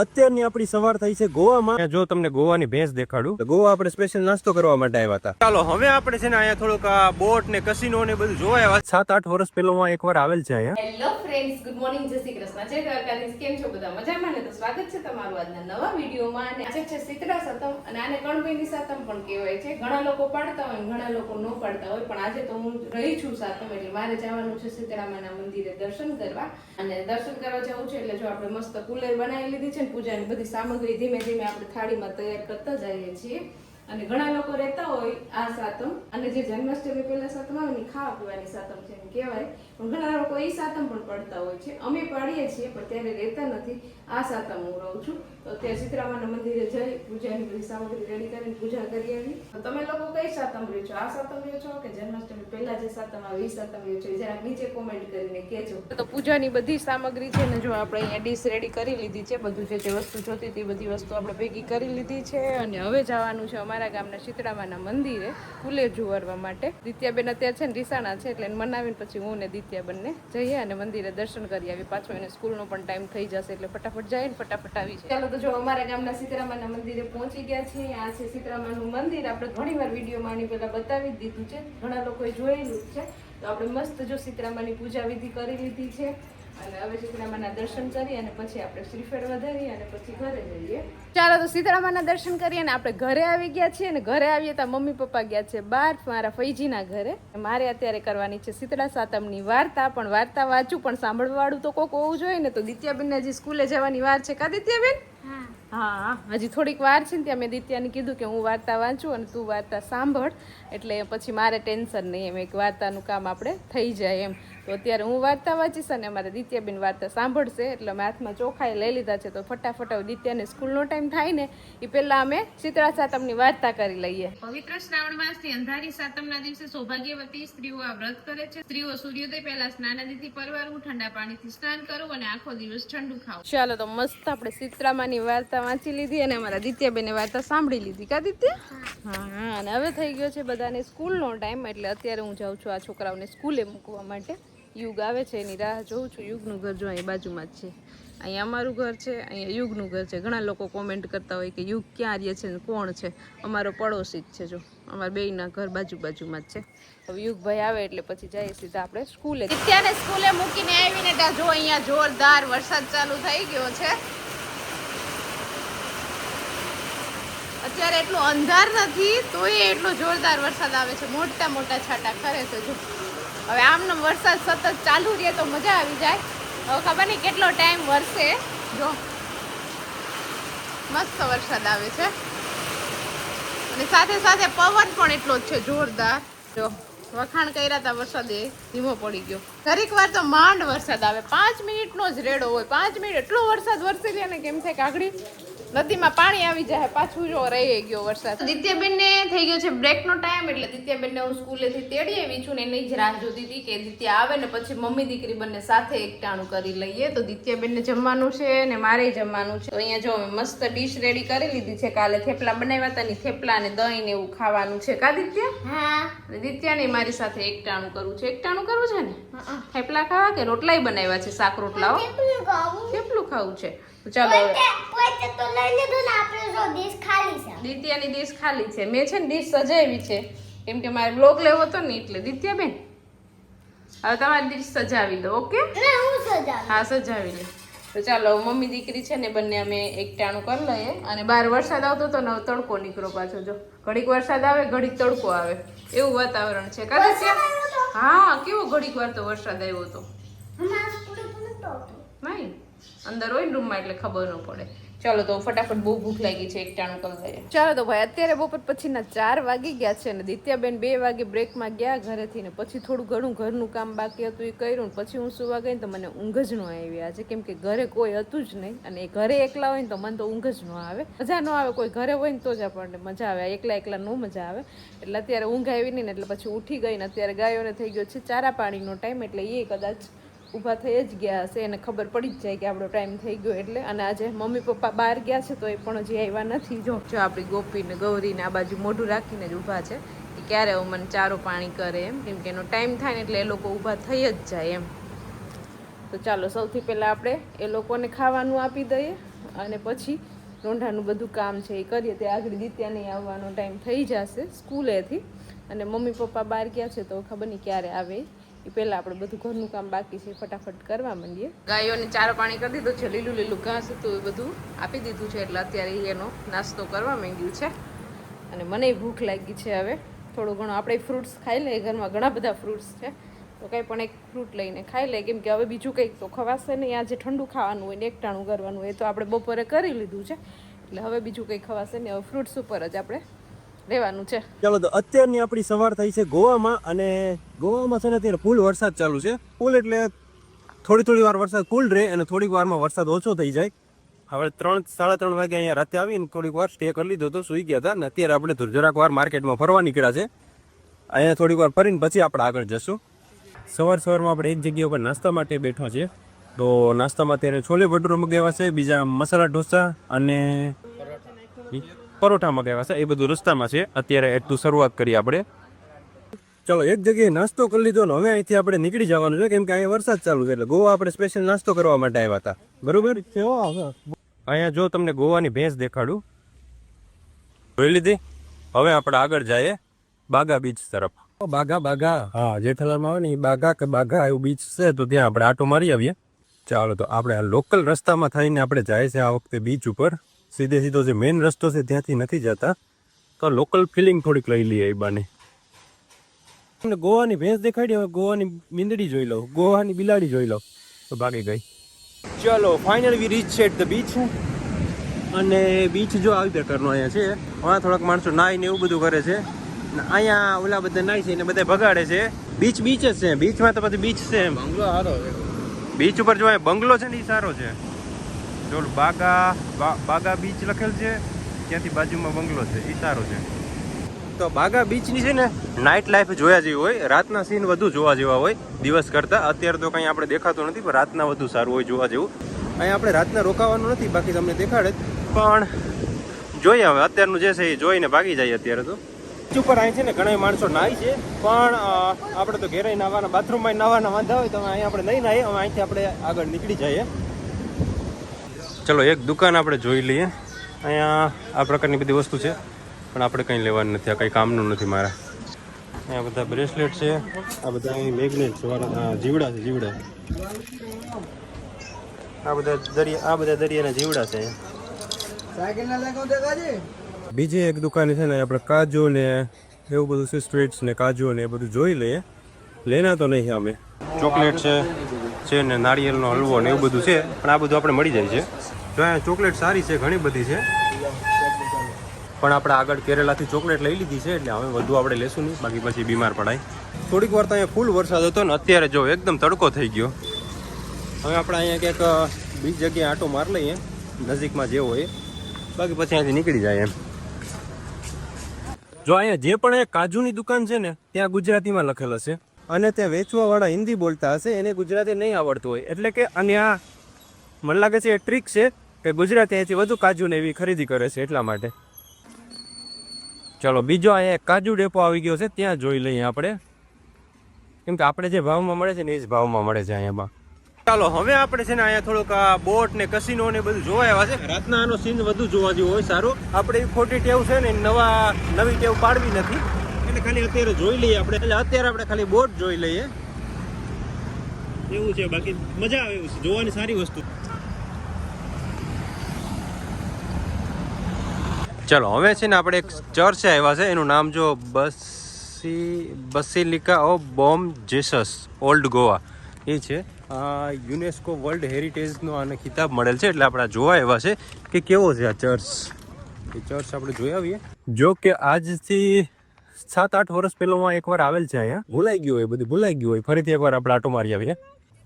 અત્યારની આપણી સવાર થઈ છે ગોવામાં. જો તમને ગોવાની ભેંસ દેખાડું તો ગોવા આપણે સ્પેશિયલ નાસ્તો કરવા માટે આવ્યા હતા. ચાલો હવે આપણે છે ને અહીંયા થોડુંક બોટ ને કસિનો ને બધું જોવા આવ્યા. 7-8 વર્ષ પહેલા હું એકવાર આવેલ છે અહીંયા. હેલો ફ્રેન્ડ્સ, ગુડ મોર્નિંગ, જય શ્રી કૃષ્ણ, જય દ્વારકાધીશ. કેમ છો બધા? મજામાં ને? તો સ્વાગત છે તમારું આજના નવા વિડીયોમાં. અને આજે છે શીતળા સાતમ અને આને કણબઈની સાતમ પણ કહેવાય છે. ઘણા લોકો પાડતા હોય, ઘણા લોકો ન પાડતા હોય, પણ આજે તો હું રહી છું સાતમ એટલે મારે જવાનું છે શીતળામાના મંદિરે દર્શન કરવા. અને દર્શન કરવા જવું છે એટલે જો આપણે મસ્ત કુલેર બનાવી લીધી છે ને પૂજાની બધી સામગ્રી ધીમે ધીમે આપણે થાળીમાં તૈયાર કરતા જઈએ છીએ. અને ઘણા લોકો રહેતા હોય આ સાતમ, અને જે જન્માષ્ટમી પહેલા સાતમ આવે ને ખાવા પીવાની સાતમ છે એમ કહેવાય, પણ ઘણા લોકો એ સાતમ પણ પડતા હોય છે. અમે પાડીએ છીએ પણ ત્યારે રહેતા નથી. આ સાતમ હું રહું છું તો અત્યારે શીતળામાના મંદિરે જઈ પૂજાની બધી સામગ્રી રેડી કરીને પૂજા કરી આવી. તો તમે લોકો કઈ સાતમ રહ્યો છો? આ સાતમ રહ્યો છો કે જન્માષ્ટમી પહેલા જે સાતમ આવે એ સાતમ રહ્યો છો? જરા નીચે કોમેન્ટ કરીને કહેજો. તો પૂજાની બધી સામગ્રી છે ને જો આપણે અહીંયા ડીશ રેડી કરી લીધી છે. બધું જે વસ્તુ જોતી હતી બધી વસ્તુ આપણે ભેગી કરી લીધી છે. અને હવે જવાનું છે અમારા ગામના શીતળામાના મંદિરે કુલેર જુવારવા માટે. દિત્યાબેન અત્યારે છે ને રીસાણા છે એટલે મનાવીને પછી હું ને દિત્યાબેનને જઈએ અને મંદિરે દર્શન કરી આવી. પાછો એને સ્કૂલનો પણ ટાઈમ થઈ જશે એટલે ફટાફટ જાય ને ફટાફટ આવી જાય. ચાલો તો જો અમારા ગામના શીતળામાના મંદિરે પહોંચી ગયા છે. આ છે શીતળામાનું મંદિર. આપણે ઘણીવાર વિડીયોમાં આની પહેલા બતાવી જ દીધું છે, ઘણા લોકોએ જોયેલું જ છે. તો આપણે મસ્ત જો શીતળામાની પૂજા વિધિ કરી લીધી છે અને હવે શીતળામાના દર્શન કરી અને પછી આપણે શ્રીફળ વધારી અને પછી ઘરે જઈએ. ચાલો તો શીતળામાના દર્શન કરીએ અને આપણે ઘરે આવી ગયા છીએ. અને ઘરે આવીએ તો મમ્મી પપ્પા ગયા છે બહાર મારા ફૈજીના ઘરે. મારે અત્યારે કરવાની છે શીતળા સાતમની વાર્તા. પણ વાર્તા વાંચું પણ સાંભળવાળું તો કોક હોવું જોઈએ ને. તો દિત્યાબેનને હજી સ્કૂલે જવાની વાર છે કા દિત્યાબેન? હા, હજી થોડીક વાર છે ને ત્યાં મેં દિત્યાને કીધું કે હું વાર્તા વાંચું અને તું વાર્તા સાંભળ, એટલે પછી મારે ટેન્શન નહીં, એમ એક વાર્તાનું કામ આપણે થઈ જાય એમ. તો અત્યારે હું વાર્તા વાંચીશ અને અમારે દિત્યાબેન વાર્તા સાંભળશે. એટલે અમે હાથમાં ચોખાઈ લઈ લીધા છે તો ફટાફટ દિત્યાને સ્કૂલનો ટાઈમ થાય ને એ પહેલા અમે શીતળા સાતમની વાર્તા કરી લઈએ. પવિત્ર શ્રાવણ માસની અંધારી સાતમના દિવસે સૌભાગ્યવતી સ્ત્રીઓ આ વ્રત કરે છે. સ્ત્રીઓ સૂર્યોદય પહેલા સ્નાનાદિથી પરવારવું, ઠંડા પાણીથી સ્નાન કરવું અને આખો દિવસ ઠંડુ ખાવું. ચાલો તો મસ્ત આપણે શીતળામાની વાર્તા વાંચી લીધી અને અમારા દિત્યાબેને વાર્તા સાંભળી લીધી કા દિત્યા? હા. અને હવે થઈ ગયો છે બધાને સ્કૂલનો ટાઈમ એટલે અત્યારે હું જાઉં છું આ છોકરાઓને સ્કૂલે મૂકવા માટે. યુગ આવે છે એની રાહ જોઉં છું. યુગનું ઘર જો અહીં બાજુમાં જ છે. અહીંયા અમારું ઘર છે, અહીંયા યુગનું ઘર છે. ઘણા લોકો કોમેન્ટ કરતા હોય કે યુગ ક્યાં રહે છે ને કોણ છે? અમારો પડોશી જ છે. જો અમારા બેયના ઘર બાજુમાં જ છે. હવે યુગભાઈ આવે એટલે પછી જઈએ સીધા આપણે સ્કૂલે. અત્યારે સ્કૂલે મૂકીને આવીને ત્યાં જો અહીંયા જોરદાર વરસાદ ચાલુ થઈ ગયો છે. અત્યારે એટલો અંધાર નથી તોય એટલો જોરદાર વરસાદ આવે છે. મોટા મોટા છાંટા ખરે છે. જો હવે આમનો વરસાદ સતત ચાલુ રહે તો મજા આવી જાય. હવે ખબર નહીં કેટલો ટાઈમ વરસે. જો મસ્ત વરસાદ આવે છે અને સાથે સાથે પવન પણ એટલો જ છે જોરદાર. જો વખાણ કર્યા હતા, વરસાદે ધીમો પડી ગયો. દરેક વાર તો માંડ વરસાદ આવે, 5 મિનિટનો જ રેડો હોય. 5 મિનિટ એટલો વરસાદ વરસી લે ને કેમ થાય કાગડી નદીમાં પાણી આવી જાય. પાછું જો રહી ગયો વરસાદ. દિત્યાબેનને થઈ ગયો છે બ્રેકનો ટાઈમ એટલે દિત્યાબેનને હું સ્કૂલેથી તેડી આવી છું ને એની જ રાહ જોતી હતી કે દિત્યા આવે ને પછી મમ્મી દીકરી બંને સાથે એકટાણું કરી લઈએ. તો દિત્યાબેનને જમવાનું છે ને મારે જમવાનું છે. તો અહીંયા જો મસ્ત ડીશ રેડી કરી લીધી છે. કાલે થેપલા બનાવ્યા હતા ને થેપલા અને દહીં ને એવું ખાવાનું છે કા દિત્યા? હા. દિત્યાને મારી સાથે એકટાણું કરવું છે. એકટાણું કરવું છે ને? થેપલા ખાવા કે રોટલાય બનાવ્યા છે? શાક રોટલાઓ થેપલું ખાવું છે. તો ચાલો દિત્યાની ડીશ ખાલી છે. મેં છે ને ડીશ સજાવી છે કેમ કે મારે બ્લોગ લેવો હતો ને એટલે. દિત્યાબેન હવે તમારી ડીશ સજાવી દો. ઓકે? હા સજાવી લે. તો ચાલો મમ્મી દીકરી છે ને બંને અમે એકટાણું કરી લઈએ. અને બહાર વરસાદ આવતો હતો ને તડકો નીકળો પાછો. જો ઘડીક વરસાદ આવે ઘડીક તડકો આવે એવું વાતાવરણ છે કા દિત્યા? હા કેવો ઘડીક વાર તો વરસાદ આવ્યો હતો. નહીં અંદર હોય ને રૂમમાં એટલે ખબર ન પડે. ચાલો તો ફટાફટ બહુ ભૂખ લાગી છે, એકટાણું કરી લઈએ. ચાલો તો ભાઈ અત્યારે બપોર પછીના 4 વાગી ગયા છે ને દિત્યાબેન 2 વાગે બ્રેકમાં ગયા ઘરેથી ને પછી થોડું ઘણું ઘરનું કામ બાકી હતું એ કર્યું ને પછી હું સુવા ગઈ ને તો મને ઊંઘ જ ન આવી આજે. કેમ કે ઘરે કોઈ હતું જ નહીં અને ઘરે એકલા હોય ને તો મને તો ઊંઘ જ ન આવે. મજા ન આવે. કોઈ ઘરે હોય ને તો જ આપણને મજા આવે. એકલા ન મજા આવે. એટલે અત્યારે ઊંઘ આવી નહીં ને એટલે પછી ઉઠી ગઈ ને અત્યારે ગાયોને થઈ ગયો છે ચારા પાણીનો ટાઈમ એટલે એ કદાચ ઊભા થઈ જ ગયા હશે. એને ખબર પડી જ જાય કે આપણો ટાઈમ થઈ ગયો એટલે. અને આજે મમ્મી પપ્પા બહાર ગયા છે તો એ પણ હજી આવ્યા નથી. જો આપણી ગોપી ને ગૌરી ને આ બાજુ મોઢું રાખીને જ ઊભા છે કે ક્યારે મને ચારો પાણી કરે એમ. કેમ કે એનો ટાઈમ થાય ને એટલે એ લોકો ઊભા થઈ જ જાય એમ. તો ચાલો સૌથી પહેલાં આપણે એ લોકોને ખાવાનું આપી દઈએ અને પછી રોંઢાનું બધું કામ છે એ કરીએ. તે આગળ દિત્યાને આવવાનો ટાઈમ થઈ જશે સ્કૂલેથી, અને મમ્મી પપ્પા બહાર ગયા છે તો ખબર નહીં ક્યારે આવે. એ પહેલાં આપણે બધું ઘરનું કામ બાકી છે ફટાફટ કરવા માંડીએ. ગાયોને ચારો પાણી કરી દીધું છે, લીલું લીલું ઘાસ હતું એ બધું આપી દીધું છે, એટલે અત્યારે એનો નાસ્તો કરવા માંડ્યું છે. અને મને ભૂખ લાગી છે. હવે થોડું ઘણું આપણે ફ્રૂટ્સ ખાઈ લઈએ, ઘરમાં ઘણા બધા ફ્રૂટ્સ છે તો કંઈ પણ એક ફ્રૂટ લઈને ખાઈ લઈએ, કેમ કે હવે બીજું કંઈક તો ખવાશે નહીં. આજે ઠંડુ ખાવાનું હોય ને એકટાણું કરવાનું હોય તો આપણે બપોરે કરી લીધું છે, એટલે હવે બીજું કંઈ ખવાશે નહીં. હવે ફ્રૂટ્સ ઉપર જ આપણે રહેવાનું છે. ચાલો તો અત્યારની આપણી સવાર થઈ છે ગોવામાં, અને ગોવામાં છે ને અત્યારે ફૂલ વરસાદ ચાલુ છે. ફૂલ એટલે થોડી વાર વરસાદ ફૂલ રહે અને થોડીક વારમાં વરસાદ ઓછો થઈ જાય. હવે 3-3:30 વાગે અહીંયા રાતે આવીને થોડીક વાર સ્ટે કરી લીધો તો સૂઈ ગયા હતા, અને અત્યારે આપણે જરાક વાર માર્કેટમાં ફરવા નીકળ્યા છે. અહીંયા થોડીક વાર ફરીને પછી આપણે આગળ જશું. સવારમાં આપણે એક જગ્યા ઉપર નાસ્તા માટે બેઠા છીએ. તો નાસ્તામાં અત્યારે છોલે ભટુરો મગાવ્યા છે, બીજા મસાલા ઢોસા અને પરોઠા મગાવ્યા છે. એ બધું રસ્તામાં છે. અત્યારે એટલું શરૂઆત કરી આપણે. ચલો એક જગ્યાએ નાસ્તો કરી લીધો ને હવે અહીંથી આપણે નીકળી જવાનું છે, કેમ કે અહીંયા વરસાદ ચાલુ છે. એટલે ગોવા આપણે સ્પેશિયલ નાસ્તો કરવા માટે આવ્યા હતા. બરોબર. અહીંયા જો તમને ગોવાની ભેંસ દેખાડું, જોઈ લીધી. હવે આપણે આગળ જઈએ બાગા બીચ તરફ. બાગા હા, જેઠાલાલમાં આવે ને એ બાગા કે બાગા એવું બીચ છે, તો ત્યાં આપણે આટો મારી આવીએ. ચાલો તો આપણે આ લોકલ રસ્તામાં થઈને આપણે જાય છે આ વખતે બીચ ઉપર. સીધો જે મેઇન રસ્તો છે ત્યાંથી નથી જતા, તો લોકલ ફિલિંગ થોડીક લઈ લઈએ. એ બાને તમને ગોવાની ભેંસ દેખાડી, હવે ગોવાની મીંદડી જોઈ લઉં, ગોવાની બિલાડી જોઈ લઉં તો ભાગી ગઈ. ચલો finally we reach at the beach. અને બીચ જો આવી પ્રકારનો અહીંયા છે. અહીંયા થોડાક માણસો નાઈ ને એવું બધું કરે છે. અહીંયા ઓલા બધા નાઈ છે ને બધા ભગાડે છે. બીચ જ છે, બીચમાં તો પછી બીચ છે એમ. બંગલો સારો છે બીચ ઉપર. જો અહીંયા બંગલો છે ને એ સારો છે. જો બાગા બીચ લખેલ છે, ત્યાંથી બાજુમાં બંગલો છે, એ સારો છે. તો બાગા બીચની છે ને નાઇટ લાઈફ જોયા જેવી હોય. રાતના સીન વધુ જોવા જેવા હોય દિવસ કરતાં. અત્યારે તો કંઈ આપણે દેખાતું નથી, પણ રાતના વધુ સારું હોય જોવા જેવું. અહીંયા આપણે રાતના રોકાવાનું નથી, બાકી તમને દેખાડે જ. પણ જોઈએ હવે અત્યારનું જે છે એ જોઈને ભાગી જાય. અત્યારે તો બીચ ઉપર અહીં છે ને ઘણા માણસો નાહી છે, પણ આપણે તો ઘેરે નાવાના, બાથરૂમમાં નાવાના વાંધા હોય તો અહીંયા આપણે નહીં નાહીએ. હવે અહીંથી આપણે આગળ નીકળી જઈએ. ચલો એક દુકાન આપણે જોઈ લઈએ. અહીંયા આ પ્રકારની બધી વસ્તુ છે, પણ આપણે કંઈ લેવાનું નથી, આ કંઈ કામનું નથી મારા. અહીંયા બધા બ્રેસલેટ છે, આ બધા અહીં મેગ્નેટ વાળા જીવડા છે, જીવડા. આ બધા દરિયાના જીવડા છે. બીજી એક દુકાન છે ને આપણે કાજુ ને એવું બધું છે, સ્વીટ્સ ને કાજુ ને એ બધું જોઈ લઈએ. લેના તો નહીં અમે. ચોકલેટ છે ને નારિયેળનો હલવો ને એવું બધું છે, પણ આ બધું આપણે મળી જાય છે. જો અહીંયા ચોકલેટ સારી છે, ઘણી બધી છે, પણ આપણે આગળ કેરેલાથી ચોકલેટ લઈ લીધી છે, એટલે હવે વધુ આપણે લેશું નહીં, બાકી પછી બીમાર પડાય. થોડીક વાર તો અહીંયા ફૂલ વરસાદ હતો ને અત્યારે જો એકદમ તડકો થઈ ગયો. હવે આપણે અહીંયા ક્યાંક બીજી જગ્યાએ આટો માર લઈએ નજીકમાં જે હોય, બાકી પછી અહીંયાથી નીકળી જાય એમ. જો અહીંયા જે પણ કાજુની દુકાન છે ને ત્યાં ગુજરાતીમાં લખેલ હશે, અને ત્યાં વેચવાવાળા હિન્દી બોલતા હશે, એને ગુજરાતી નહીં આવડતું હોય. એટલે કે અને આ મને લાગે છે એ ટ્રીક છે કે ગુજરાતી અહીંથી વધુ કાજુ ને એવી ખરીદી કરે છે, એટલા માટે. ચલો બીજો અહીંયા કાજુ ડેપો આવી ગયો છે, ત્યાં જોઈ લઈએ આપણે, કેમ કે આપણે જે ભાવમાં મળે છે ને એ જ ભાવમાં મળે છે અહીંયામાં. ચાલો હવે આપણે છે ને અહીંયા થોડુંક બોટ ને કસીનો ને બધું જોવા આવ્યા છે. રાતના આનો સીન વધુ જોવા જેવું હોય સારું. આપણે ખોટી ટેવ છે ને નવી ટેવ પાડવી નથી, એટલે ખાલી અત્યારે જોઈ લઈએ આપણે. એટલે અત્યારે આપણે ખાલી બોટ જોઈ લઈએ એવું છે, બાકી મજા આવે એવું છે, જોવાની સારી વસ્તુ. ચલો હવે છે ને આપણે એક ચર્ચ આવ્યા છે, એનું નામ જો બસિલિકા of bomb Jesus old Goa એ છે. યુનેસ્કો વર્લ્ડ હેરિટેજનો આને ખિતાબ મળેલ છે, એટલે આપણે જોવા આવ્યા છે કે કેવો છે આ ચર્ચ. એ ચર્ચ આપણે જોઈ આવીએ. જો કે આજથી 7-8 વર્ષ પહેલાં એકવાર આવેલ છે અહીંયા, ભૂલાઈ ગયું હોય, બધું ભૂલાઈ ગયું હોય, ફરીથી એકવાર આપણે આટો મારી આવીએ.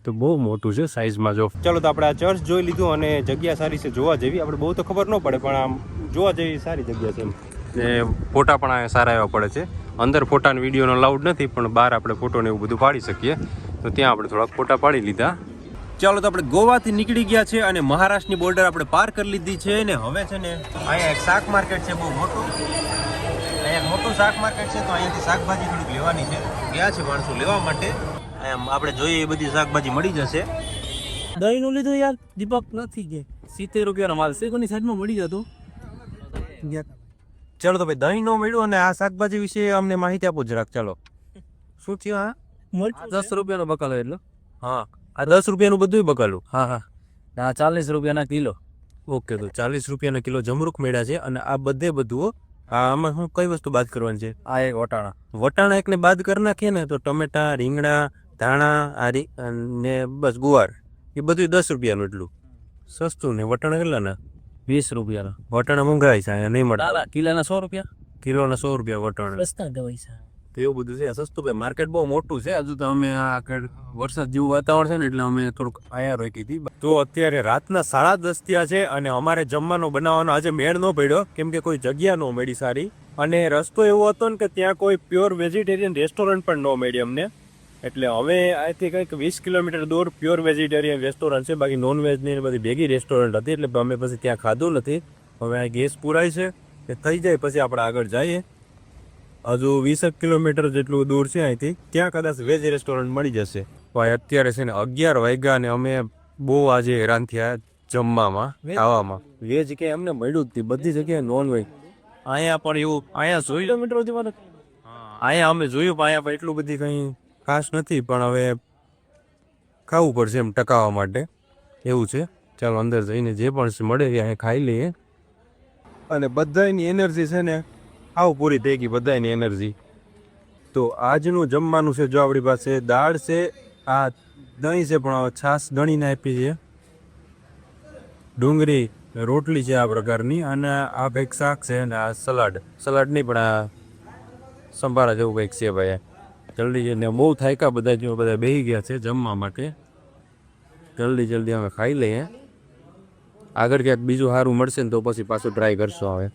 તો બહુ મોટું છે સાઈઝમાં. જો ચલો તો આપણે આ ચર્ચ જોઈ લીધું, અને જગ્યા સારી છે જોવા જેવી. આપણે બહુ તો ખબર ન પડે, પણ આમ જોવા જેવી સારી જગ્યા છે એમ. ને ફોટા પણ અહીંયા સારા એવા પડે છે. અંદર ફોટા વિડીયોનો અલાઉડ નથી, પણ બહાર આપણે ફોટો ને એવું બધું પાડી શકીએ, તો ત્યાં આપણે થોડાક ફોટા પાડી લીધા. ચાલો તો આપણે ગોવાથી નીકળી ગયા છે અને મહારાષ્ટ્રની બોર્ડર આપણે પાર કરી લીધી છે. ને હવે છે ને અહીંયા એક શાક માર્કેટ છે બહુ મોટું. અહીંયા મોટું શાક માર્કેટ છે, તો અહીંયાથી શાકભાજી થોડીક લેવાની છે. ગયા છે માણસો લેવા માટે. અહીંયા આપણે જોઈએ એ બધી શાકભાજી મળી જશે. દહીં નું લીધું યાર દીપક નથી કે ₹70 માલ છે કોની સાઈડમાં મળી જતો. ચાલો તો ભાઈ દહીં નો મળ્યું અને આ શાકભાજી વિશે અમને માહિતી આપો જરાક. ચાલો શું થયું? હા ₹10 બકાલો એટલો. હા આ 10 રૂપિયાનું બધું બકાલું. હા હા. આ ₹40 કિલો. ઓકે તો 40 રૂપિયાના કિલો જમરૂખ મેળા છે અને આ બધે બધું આમાં હું કઈ વસ્તુ બાદ કરવાની છે? આ એક વટાણા. વટાણા એકને બાદ કરી નાખીએ ને તો ટમેટા, રીંગણા, ધાણા અને બસ ગુવાર એ બધું 10 રૂપિયાનું એટલું સસ્તું ને. વટાણા કેટલાના? ₹20. વટાણા મોંઘાય છે અહીંયા નહીં મળે. કિલાના ₹100. કિલોના 100 રૂપિયા વટાણા. સસ્તા દવાઈ છે. તો એવું બધું છે સસ્તું. ભાઈ માર્કેટ બહુ મોટું છે. હજુ તો અમે આ આગળ વરસાદ જેવું વાતાવરણ છે ને એટલે અમે થોડુંક અહીંયા રોકી હતી. તો અત્યારે રાતના 10:30 થયા છે અને અમારે જમવાનો બનાવવાનો આજે મેળ ન પડ્યો કેમ કે કોઈ જગ્યા ન મળી સારી. અને રસ્તો એવો હતો ને કે ત્યાં કોઈ પ્યોર વેજીટેરિયન રેસ્ટોરન્ટ પણ ન મળી અમને. એટલે હવે અહીંથી કંઈક 20 કિલોમીટર દૂર પ્યોર વેજીટેરિયન રેસ્ટોરન્ટ છે. બાકી નોનવેજની બધી ભેગી રેસ્ટોરન્ટ હતી એટલે અમે પછી ત્યાં ખાધું નથી. હવે આ ગેસ પૂરાય છે કે થઈ જાય પછી આપણે આગળ જઈએ. હજુ 20 કિલોમીટર જેટલું દૂર છે અહીંથી. ત્યાં કદાચ વેજ રેસ્ટોરન્ટ મળી જશે. ભાઈ અત્યારે છે ને 11 વાગ્યા અને અમે બહુ આજે હેરાન થયા જમવામાં ખાવામાં. વેજ કે અમને મળ્યું જ નથી. બધી જગ્યાએ નોન વેજ. અહીંયા પણ એવું અહીંયા જોઈ કિલોમીટરથી મને અહીંયા અમે જોયું પણ અહીંયા પણ એટલું બધી કંઈ ખાસ નથી. પણ હવે ખાવું પડશે એમ ટકાવવા માટે એવું છે. ચાલો અંદર જઈને જે પણ મળે એ અહીંયા ખાઈ લઈએ. અને બધાની એનર્જી છે ને આવ પૂરી થઈ ગઈ બધાની એનર્જી. તો આજનું જમવાનું છે જો આપણી પાસે દાળ છે, આ દહીં છે પણ છાશ ગણીને આપી છે, ડુંગળી રોટલી છે આ પ્રકારની અને આ કંઈક શાક છે અને આ સલાડ. સલાડ નહીં પણ આ સંભારા જેવું કંઈક છે ભાઈ. જલ્દી જલ્દી બહુ થાક્યા બધા જો બધા બેસી ગયા છે જમવા માટે. જલ્દી અમે ખાઈ લઈએ. આગળ ક્યાંક બીજું સારું મળશે ને તો પછી પાછું ટ્રાય કરશો હવે.